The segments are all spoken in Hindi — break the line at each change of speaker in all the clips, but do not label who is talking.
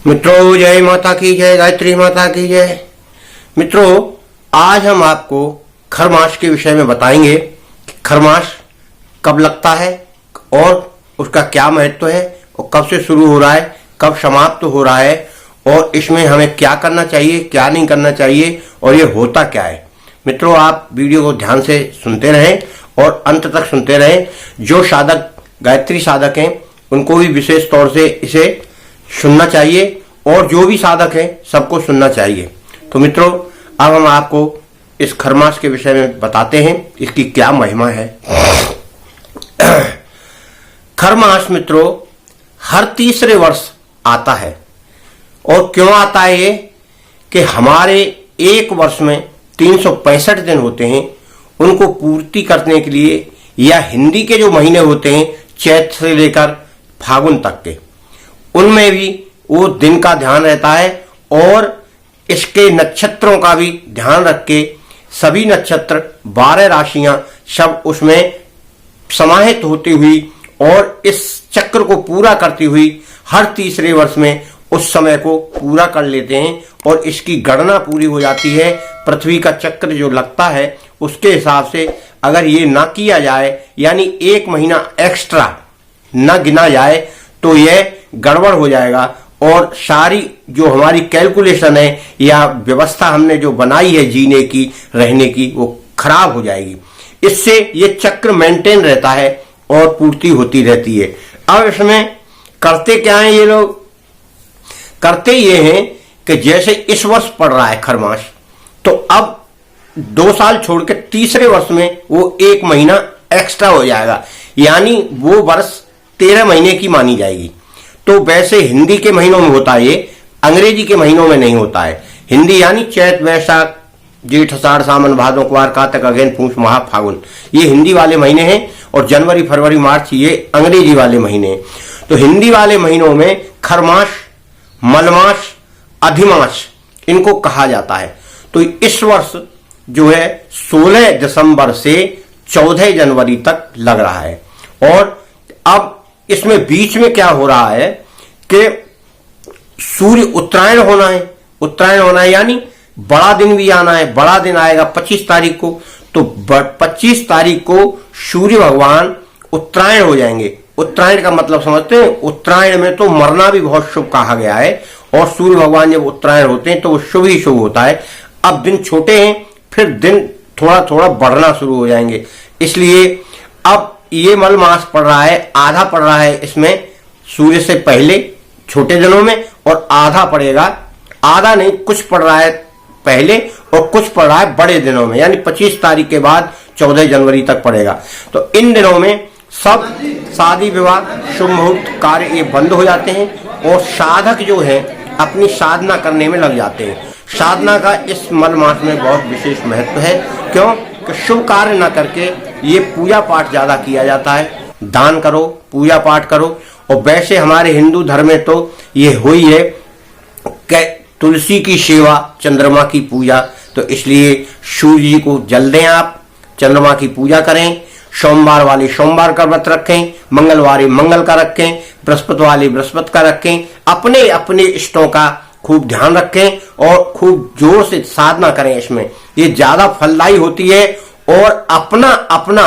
मित्रों, जय माता की जय, गायत्री माता की जय। मित्रों, आज हम आपको खरमास के विषय में बताएंगे कि खरमास कब लगता है और उसका क्या महत्व है और कब से शुरू हो रहा है, कब समाप्त हो रहा है और इसमें हमें क्या करना चाहिए, क्या नहीं करना चाहिए और ये होता क्या है। मित्रों, आप वीडियो को ध्यान से सुनते रहें और अंत तक सुनते रहें। जो साधक गायत्री साधक हैं उनको भी विशेष तौर से इसे सुनना चाहिए और जो भी साधक है सबको सुनना चाहिए। तो मित्रों, अब हम आपको इस खरमास के विषय में बताते हैं, इसकी क्या महिमा है। खरमास मित्रों हर तीसरे वर्ष आता है। और क्यों आता है ये कि हमारे एक वर्ष में 365 दिन होते हैं, उनको पूर्ति करने के लिए, या हिंदी के जो महीने होते हैं चैत्र से लेकर फागुन तक के, उनमें भी वो दिन का ध्यान रहता है और इसके नक्षत्रों का भी ध्यान रख के सभी नक्षत्र 12 राशियां सब उसमें समाहित होती हुई और इस चक्र को पूरा करती हुई हर तीसरे वर्ष में उस समय को पूरा कर लेते हैं और इसकी गणना पूरी हो जाती है। पृथ्वी का चक्र जो लगता है उसके हिसाब से अगर ये ना किया जाए, यानी एक महीना एक्स्ट्रा न गिना जाए, तो यह गड़बड़ हो जाएगा और सारी जो हमारी कैलकुलेशन है या व्यवस्था हमने जो बनाई है जीने की, रहने की, वो खराब हो जाएगी। इससे ये चक्र मेंटेन रहता है और पूर्ति होती रहती है। अब इसमें करते क्या है ये लोग? करते ये हैं कि जैसे इस वर्ष पड़ रहा है खरमास, तो अब 2 साल छोड़ के तीसरे वर्ष में वो एक महीना एक्स्ट्रा हो जाएगा, यानी वो वर्ष 13 महीने की मानी जाएगी। तो वैसे हिंदी के महीनों में होता है ये, अंग्रेजी के महीनों में नहीं होता है। हिंदी यानी चैत वैशाख जेठ आषाढ़ सावन भादो कुवार कार्तिक अगहन पूष माह फागुन, ये हिंदी वाले महीने हैं और जनवरी फरवरी मार्च ये अंग्रेजी वाले महीने हैं। तो हिंदी वाले महीनों में खरमास, मलमास, अधिमास इनको कहा जाता है। तो इस वर्ष जो है 16 दिसंबर से 14 जनवरी तक लग रहा है। और अब इसमें बीच में क्या हो रहा है कि सूर्य उत्तरायण होना है, यानी बड़ा दिन भी आना है। बड़ा दिन आएगा 25 तारीख को, तो 25 तारीख को सूर्य भगवान उत्तरायण हो जाएंगे। उत्तरायण का मतलब समझते हैं? उत्तरायण में तो मरना भी बहुत शुभ कहा गया है और सूर्य भगवान जब उत्तरायण होते हैं तो वो शुभ ही शुभ होता है। अब दिन छोटे हैं, फिर दिन थोड़ा थोड़ा बढ़ना शुरू हो जाएंगे। इसलिए अब ये मल मास पड़ रहा है, आधा पड़ रहा है इसमें सूर्य से पहले छोटे दिनों में, और आधा पड़ेगा, आधा नहीं कुछ पड़ रहा है पहले और कुछ पड़ रहा है बड़े दिनों में, यानी 25 तारीख के बाद 14 जनवरी तक पड़ेगा। तो इन दिनों में सब शादी विवाह शुभ मुहूर्त कार्य ये बंद हो जाते हैं और साधक जो है अपनी साधना करने में लग जाते हैं। साधना का इस मल मास में बहुत विशेष महत्व है। क्यों? कि शुभ कार्य न करके ये पूजा पाठ ज्यादा किया जाता है। दान करो, पूजा पाठ करो। और वैसे हमारे हिंदू धर्म में तो ये हुई है कि तुलसी की सेवा, चंद्रमा की पूजा, तो इसलिए सूर्य जी को जल दें आप, चंद्रमा की पूजा करें। सोमवार वाले सोमवार का व्रत रखें, मंगलवार मंगल का रखें, बृहस्पति वाले बृहस्पति का रखें। अपने अपने इष्टों का खूब ध्यान रखें और खूब जोर से साधना करें। इसमें ये ज्यादा फलदायी होती है। और अपना अपना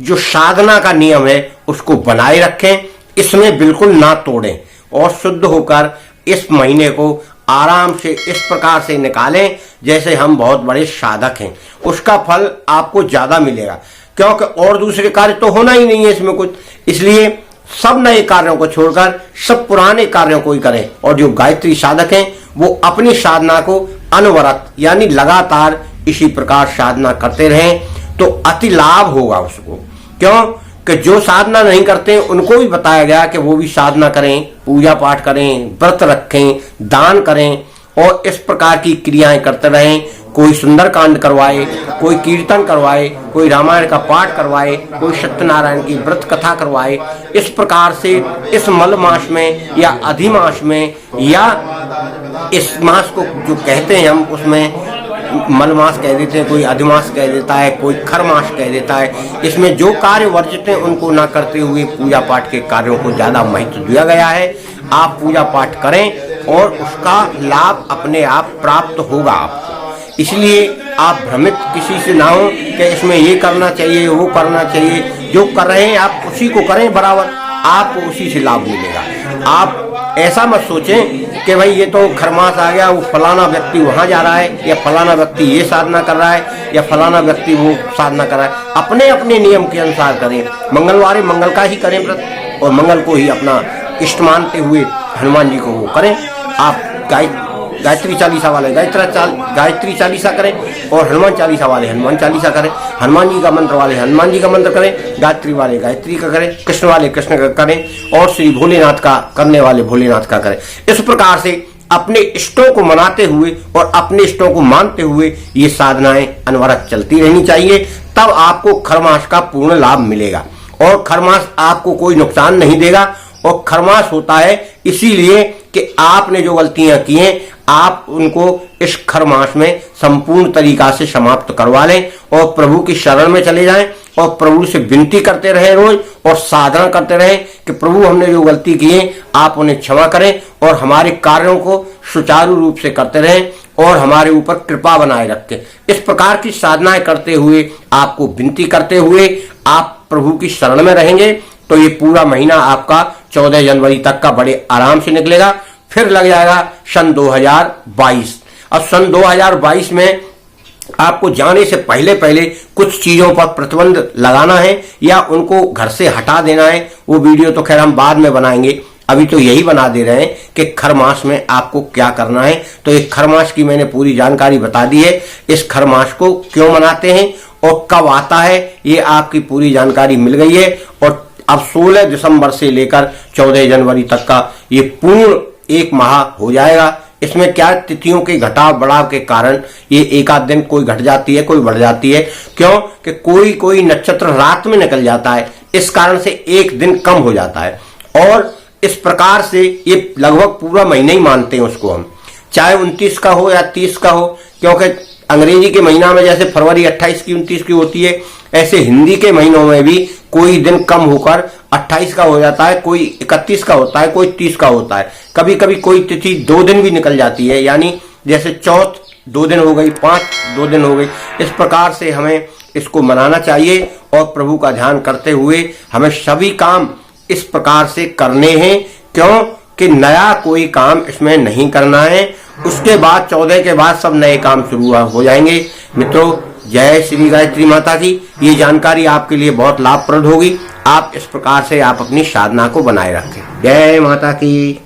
जो साधना का नियम है उसको बनाए रखें, इसमें बिल्कुल ना तोड़ें और शुद्ध होकर इस महीने को आराम से इस प्रकार से निकालें जैसे हम बहुत बड़े साधक हैं। उसका फल आपको ज्यादा मिलेगा, क्योंकि और दूसरे कार्य तो होना ही नहीं है इसमें कुछ। इसलिए सब नए कार्यों को छोड़कर सब पुराने कार्यों को ही करें। और जो गायत्री साधक हैं वो अपनी साधना को अनवरत यानी लगातार इसी प्रकार साधना करते रहें, तो अति लाभ होगा उसको। क्यों कि जो साधना नहीं करते उनको भी बताया गया कि वो भी साधना करें, पूजा पाठ करें, व्रत रखें, दान करें और इस प्रकार की क्रियाएं करते रहें। कोई सुंदरकांड करवाए, कोई कीर्तन करवाए, कोई रामायण का पाठ करवाए, कोई सत्यनारायण की व्रत कथा करवाए। इस प्रकार से इस मल मास में या अधिमास में या इस मास को जो कहते हैं हम उसमें मलमास कह देते हैं, कोई अधिमास कह देता है, कोई खरमास कह देता है। इसमें जो कार्य वर्जित हैं उनको ना करते हुए पूजा पाठ के कार्यों को ज्यादा महत्व दिया गया है। आप पूजा पाठ करें, और उसका लाभ अपने आप प्राप्त होगा आपको। इसलिए आप भ्रमित किसी से ना हो कि इसमें ये करना चाहिए, वो करना चाहिए। जो कर रहे हैं आप उसी को करें बराबर, आपको उसी से लाभ मिलेगा। आप ऐसा मत सोचें कि भाई ये तो खरमास आ गया, वो फलाना व्यक्ति वहाँ जा रहा है, या फलाना व्यक्ति ये साधना कर रहा है, या फलाना व्यक्ति वो साधना कर रहा है। अपने अपने नियम के अनुसार करें। मंगलवार मंगल का ही करें व्रत, और मंगल को ही अपना इष्ट मानते हुए हनुमान जी को वो करें। आप गायत्री चालीसा वाले गायत्री चालीसा करें, और हनुमान चालीसा वाले हनुमान चालीसा करें। हनुमान जी का मंत्र वाले हनुमान जी का मंत्र करें, गायत्री वाले गायत्री का करें, कृष्ण वाले कृष्ण का करें, और श्री भोलेनाथ का करने वाले भोलेनाथ का करें। इस प्रकार से अपने इष्टों को मनाते हुए और अपने इष्टों को मानते हुए ये साधनाएं अनवरत चलती रहनी चाहिए। तब आपको खरमास का पूर्ण लाभ मिलेगा, और खरमास आपको कोई नुकसान नहीं देगा। और खरमास होता है इसीलिए कि आपने जो गलतियां की हैं आप उनको इस खरमास में संपूर्ण तरीका से समाप्त करवा लें, और प्रभु की शरण में चले जाएं, और प्रभु से विनती करते रहें रोज, और साधना करते रहें कि प्रभु हमने जो गलती की है आप उन्हें क्षमा करें, और हमारे कार्यों को सुचारू रूप से करते रहें, और हमारे ऊपर कृपा बनाए रखें। इस प्रकार की साधनाएं करते हुए, आपको विनती करते हुए आप प्रभु की शरण में रहेंगे, तो ये पूरा महीना आपका 14 जनवरी तक का बड़े आराम से निकलेगा। फिर लग जाएगा सन 2022। अब सन 2022 में आपको जाने से पहले पहले कुछ चीजों पर प्रतिबंध लगाना है, या उनको घर से हटा देना है। वो वीडियो तो खैर हम बाद में बनाएंगे, अभी तो यही बना दे रहे हैं कि खरमास में आपको क्या करना है। तो एक खरमास की मैंने पूरी जानकारी बता दी है। इस खरमास को क्यों मनाते हैं और कब आता है, ये आपकी पूरी जानकारी मिल गई है। और अब 16 दिसंबर से लेकर 14 जनवरी तक का ये पूर्ण एक माह हो जाएगा। इसमें क्या तिथियों के घटाव बढ़ाव के कारण ये एक आध दिन कोई घट जाती है, कोई बढ़ जाती है। क्यों कि कोई नक्षत्र रात में निकल जाता है, इस कारण से एक दिन कम हो जाता है। और इस प्रकार से ये लगभग पूरा महीना ही मानते हैं उसको हम, चाहे 29 का हो या 30 का हो। क्योंकि अंग्रेजी के महीना में जैसे फरवरी 28 की 29 की होती है, ऐसे हिंदी के महीनों में भी कोई दिन कम होकर 28 का हो जाता है, कोई 31 का होता है, कोई 30 का होता है। कभी कभी कोई तिथि 2 दिन भी निकल जाती है, यानी जैसे चौथ 2 दिन हो गई, 5 2 दिन हो गई। इस प्रकार से हमें इसको मनाना चाहिए, और प्रभु का ध्यान करते हुए हमें सभी काम इस प्रकार से करने हैं। क्यों कि नया कोई काम इसमें नहीं करना है। उसके बाद 14 के बाद सब नए काम शुरू हो जाएंगे। मित्रों, जय श्री गायत्री माता की। ये जानकारी आपके लिए बहुत लाभप्रद होगी। आप इस प्रकार से आप अपनी साधना को बनाए रखें। जय माता की।